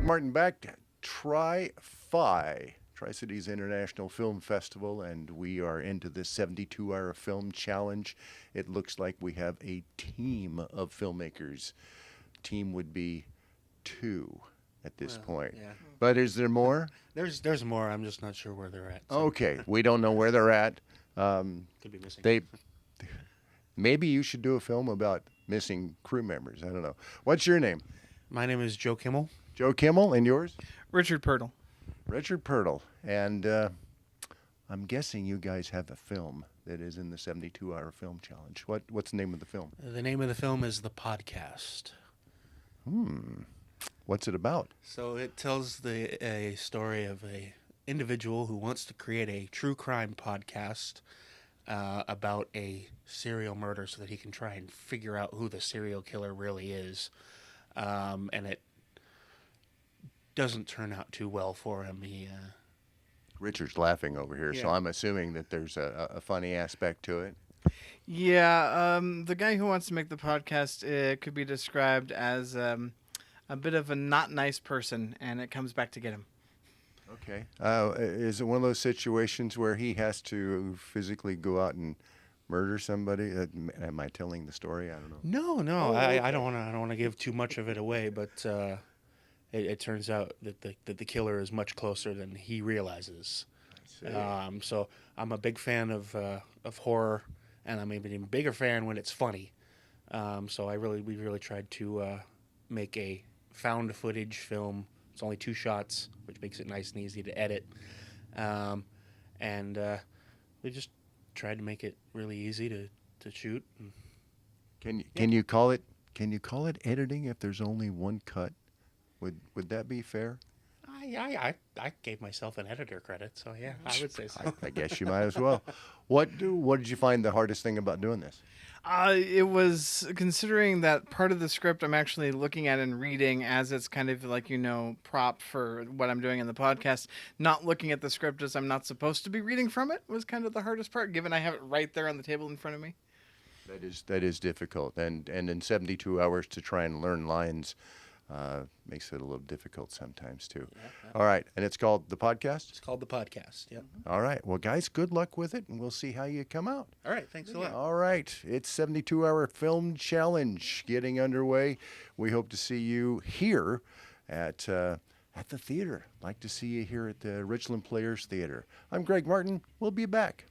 Martin back to TRIFI, Tri-Cities International Film Festival, and we are into this 72-hour film challenge. It looks like we have a team of filmmakers. Team would be 2 at this point. Yeah. But is there more? There's more. I'm just not sure where they're at. So. Okay, we don't know where they're at. Could be missing. Maybe you should do a film about missing crew members. I don't know. What's your name? My name is Joe Kimmel. Joe Kimmel, and yours? Richard Pirtle. Richard Pirtle. And I'm guessing you guys have a film that is in the 72-hour film challenge. What's the name of the film? The name of the film is The Podcast. What's it about? So it tells a story of a individual who wants to create a true crime podcast about a serial murder so that he can try and figure out who the serial killer really is. And it doesn't turn out too well for him. Richard's laughing over here, so Yeah. I'm assuming that there's a funny aspect to it. Yeah, the guy who wants to make the podcast could be described as a bit of a not nice person, and it comes back to get him. Okay. Is it one of those situations where he has to physically go out and murder somebody? Am I telling the story? I don't know. No, Oh, I okay. don't want to give too much of it away, but it turns out that the killer is much closer than he realizes. So I'm a big fan of horror, and I'm even a bigger fan when it's funny. So we really tried to make a found footage film. It's only 2 shots, which makes it nice and easy to edit, and we just tried to make it really easy to shoot. Can you call it editing if there's only one cut? Would that be fair? I gave myself an editor credit, so yeah, I would say so. I guess you might as well. What did you find the hardest thing about doing this? It was considering that part of the script I'm actually looking at and reading as it's kind of like, prop for what I'm doing in the podcast. Not looking at the script as I'm not supposed to be reading from it was kind of the hardest part, given I have it right there on the table in front of me. That is difficult, and in 72 hours to try and learn lines makes it a little difficult sometimes too. Yeah. All right, and it's called The Podcast? It's called The Podcast, yep. All right, well, guys, good luck with it, and we'll see how you come out. All right, thanks a lot. All right, it's 72-hour film challenge getting underway. We hope to see you here at the theater. Like to see you here at the Richland Players Theater. I'm Greg Martin. We'll be back.